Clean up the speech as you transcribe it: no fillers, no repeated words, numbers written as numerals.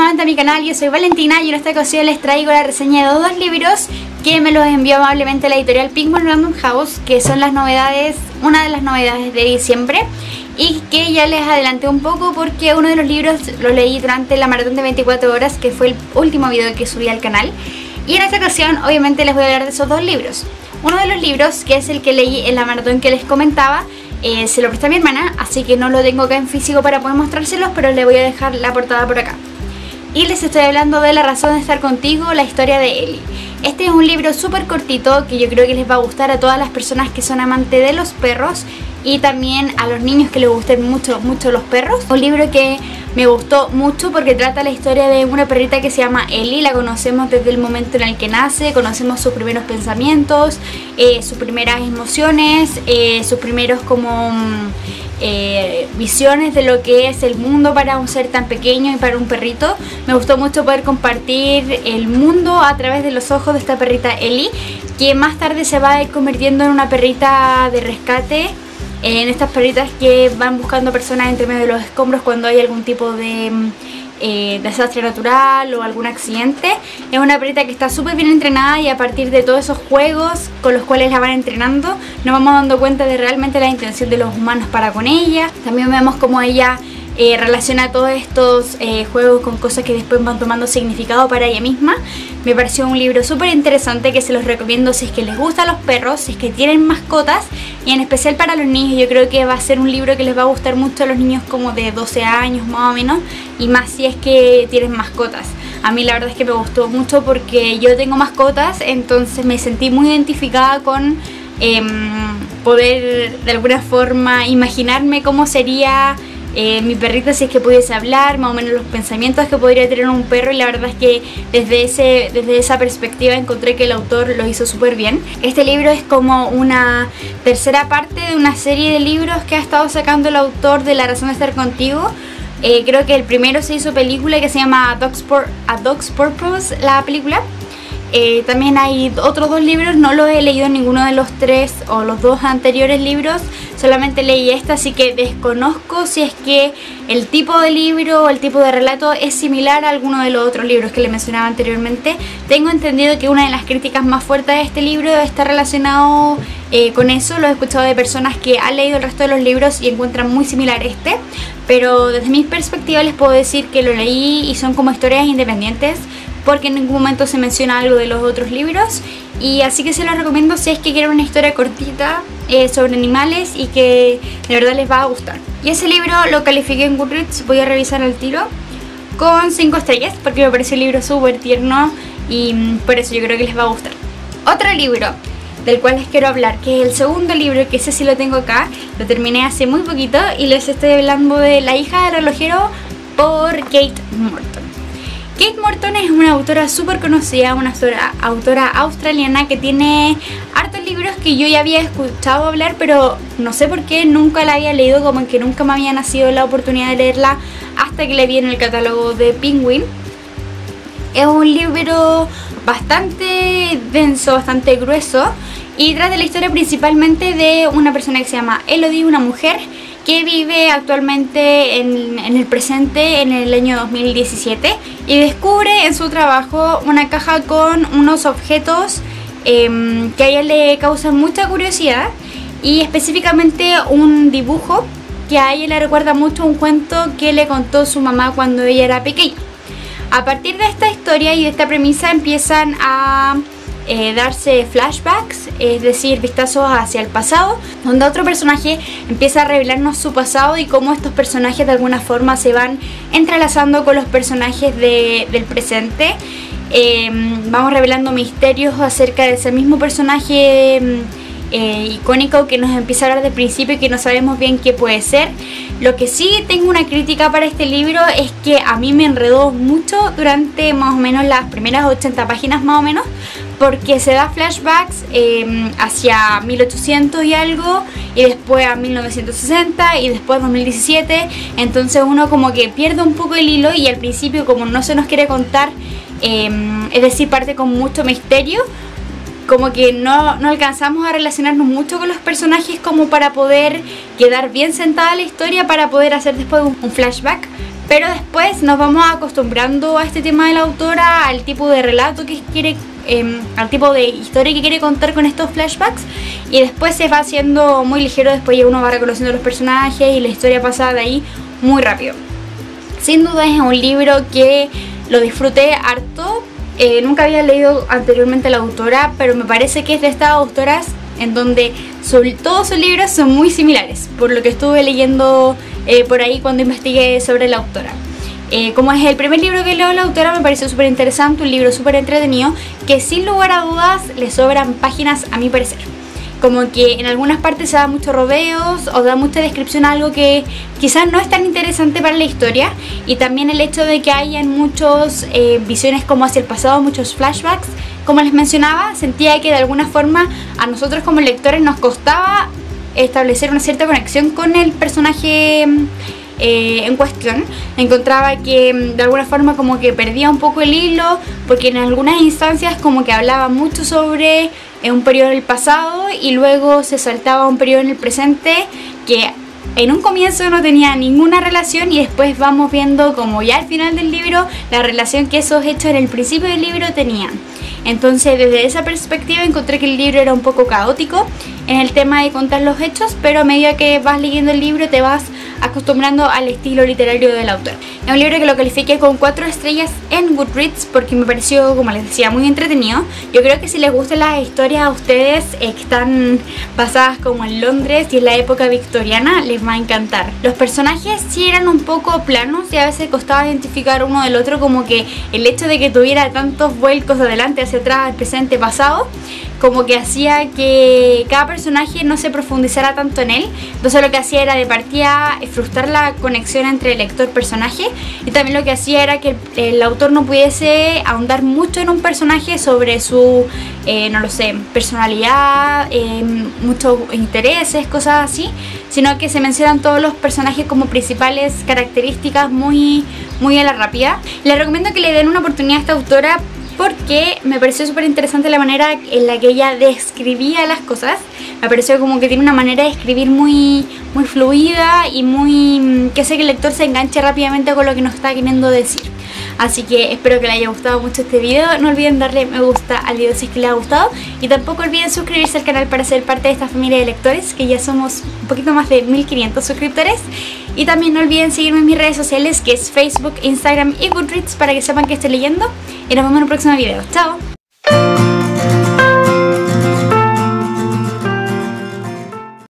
nuevamente a mi canal, yo soy Valentina y en esta ocasión les traigo la reseña de dos libros que me los envió amablemente la editorial Penguin Random House, que son las novedades, una de las novedades de diciembre, y que ya les adelanté un poco porque uno de los libros lo leí durante la maratón de 24 horas, que fue el último video que subí al canal, y en esta ocasión obviamente les voy a hablar de esos dos libros. Uno de los libros, que es el que leí en la maratón que les comentaba, se lo presté a mi hermana, así que no lo tengo acá en físico para poder mostrárselos, pero le voy a dejar la portada por acá. Y les estoy hablando de La razón de estar contigo, la historia de Ellie. Este es un libro súper cortito que yo creo que les va a gustar a todas las personas que son amantes de los perros y también a los niños que les gusten mucho los perros. Un libro que me gustó mucho porque trata la historia de una perrita que se llama Ellie. La conocemos desde el momento en el que nace, conocemos sus primeros pensamientos, sus primeras emociones, sus primeros visiones de lo que es el mundo para un ser tan pequeño y para un perrito. Me gustó mucho poder compartir el mundo a través de los ojos de esta perrita Ellie, que más tarde se va a ir convirtiendo en una perrita de rescate, en estas perritas que van buscando personas entre medio de los escombros cuando hay algún tipo de desastre natural o algún accidente. Es una perrita que está súper bien entrenada y a partir de todos esos juegos con los cuales la van entrenando nos vamos dando cuenta de realmente la intención de los humanos para con ella. También vemos cómo ella relaciona todos estos juegos con cosas que después van tomando significado para ella misma. Me pareció un libro súper interesante que se los recomiendo si es que les gustan los perros, si es que tienen mascotas y en especial para los niños. Yo creo que va a ser un libro que les va a gustar mucho a los niños como de 12 años más o menos, y más si es que tienen mascotas. A mí la verdad es que me gustó mucho porque yo tengo mascotas, entonces me sentí muy identificada con poder de alguna forma imaginarme cómo sería mi perrita si es que pudiese hablar, más o menos los pensamientos que podría tener un perro, y la verdad es que desde esa perspectiva encontré que el autor lo hizo súper bien. Este libro es como una tercera parte de una serie de libros que ha estado sacando el autor de La razón de estar contigo. Creo que el primero se hizo película, que se llama A Dog's Purpose, la película. También hay otros dos libros, no los he leído ninguno de los tres o los dos anteriores libros, solamente leí esta, así que desconozco si es que el tipo de libro o el tipo de relato es similar a alguno de los otros libros que le mencionaba anteriormente. Tengo entendido que una de las críticas más fuertes de este libro está relacionado con eso. Lo he escuchado de personas que han leído el resto de los libros y encuentran muy similar este, pero desde mi perspectiva les puedo decir que lo leí y son como historias independientes, porque en ningún momento se menciona algo de los otros libros, y así que se los recomiendo si es que quieren una historia cortita sobre animales y que de verdad les va a gustar. Y ese libro lo califiqué en Goodreads, voy a revisar al tiro, con 5 estrellas porque me pareció un libro súper tierno y por eso yo creo que les va a gustar. Otro libro del cual les quiero hablar, que es el segundo libro, que ese sí lo tengo acá, lo terminé hace muy poquito y les estoy hablando de La hija del relojero por Kate Morton. Kate Morton es una autora súper conocida, una autora australiana que tiene hartos libros que yo ya había escuchado hablar, pero no sé por qué nunca la había leído, como que nunca me había nacido la oportunidad de leerla hasta que la vi en el catálogo de Penguin. Es un libro bastante denso, bastante grueso, y trata la historia principalmente de una persona que se llama Elodie, una mujer que vive actualmente en el presente, en el año 2017, y descubre en su trabajo una caja con unos objetos que a ella le causan mucha curiosidad, y específicamente un dibujo que a ella le recuerda mucho un cuento que le contó su mamá cuando ella era pequeña. A partir de esta historia y de esta premisa empiezan a darse flashbacks, es decir, vistazos hacia el pasado, donde otro personaje empieza a revelarnos su pasado y cómo estos personajes de alguna forma se van entrelazando con los personajes del presente. Vamos revelando misterios acerca de ese mismo personaje icónico que nos empieza a hablar del principio y que no sabemos bien qué puede ser. Lo que sí tengo una crítica para este libro es que a mí me enredó mucho durante más o menos las primeras 80 páginas más o menos, porque se da flashbacks hacia 1800 y algo, y después a 1960 y después 2017, entonces uno como que pierde un poco el hilo, y al principio como no se nos quiere contar, es decir, parte con mucho misterio, como que no alcanzamos a relacionarnos mucho con los personajes como para poder quedar bien sentada la historia para poder hacer después un flashback. Pero después nos vamos acostumbrando a este tema de la autora, al tipo de relato que quiere, al tipo de historia que quiere contar con estos flashbacks, y después se va haciendo muy ligero, después ya uno va reconociendo los personajes y la historia pasa de ahí muy rápido. Sin duda es un libro que lo disfruté harto. Nunca había leído anteriormente a la autora, pero me parece que es de estas autoras en donde todos sus libros son muy similares, por lo que estuve leyendo por ahí cuando investigué sobre la autora. Como es el primer libro que leo de la autora, me pareció súper interesante, un libro súper entretenido, que sin lugar a dudas le sobran páginas a mi parecer. Como que en algunas partes se da muchos rodeos o da mucha descripción a algo que quizás no es tan interesante para la historia, y también el hecho de que hayan muchas visiones como hacia el pasado, muchos flashbacks. Como les mencionaba, sentía que de alguna forma a nosotros como lectores nos costaba establecer una cierta conexión con el personaje en cuestión. Encontraba que de alguna forma como que perdía un poco el hilo, porque en algunas instancias como que hablaba mucho sobre un periodo del pasado y luego se saltaba a un periodo en el presente que en un comienzo no tenía ninguna relación, y después vamos viendo como ya al final del libro la relación que esos hechos en el principio del libro tenían. Entonces desde esa perspectiva encontré que el libro era un poco caótico en el tema de contar los hechos, pero a medida que vas leyendo el libro te vas acostumbrando al estilo literario del autor. Es un libro que lo califiqué con 4 estrellas en Goodreads porque me pareció, como les decía, muy entretenido. Yo creo que si les gustan las historias a ustedes que están basadas como en Londres y en la época victoriana, les va a encantar. Los personajes sí eran un poco planos y a veces costaba identificar uno del otro, como que el hecho de que tuviera tantos vuelcos de adelante hacia atrás, presente, pasado, como que hacía que cada personaje no se profundizara tanto en él. Entonces lo que hacía era de partida frustrar la conexión entre lector-personaje, y también lo que hacía era que el autor no pudiese ahondar mucho en un personaje sobre su, no lo sé, personalidad, muchos intereses, cosas así, sino que se mencionan todos los personajes como principales características muy a la rápida. Les recomiendo que le den una oportunidad a esta autora porque me pareció súper interesante la manera en la que ella describía las cosas. Me pareció como que tiene una manera de escribir muy fluida y que hace que el lector se enganche rápidamente con lo que nos está queriendo decir. Así que espero que les haya gustado mucho este video. No olviden darle me gusta al video si es que les ha gustado, y tampoco olviden suscribirse al canal para ser parte de esta familia de lectores, que ya somos un poquito más de 1500 suscriptores. Y también no olviden seguirme en mis redes sociales, que es Facebook, Instagram y Goodreads, para que sepan que estoy leyendo. Y nos vemos en un próximo video. ¡Chao!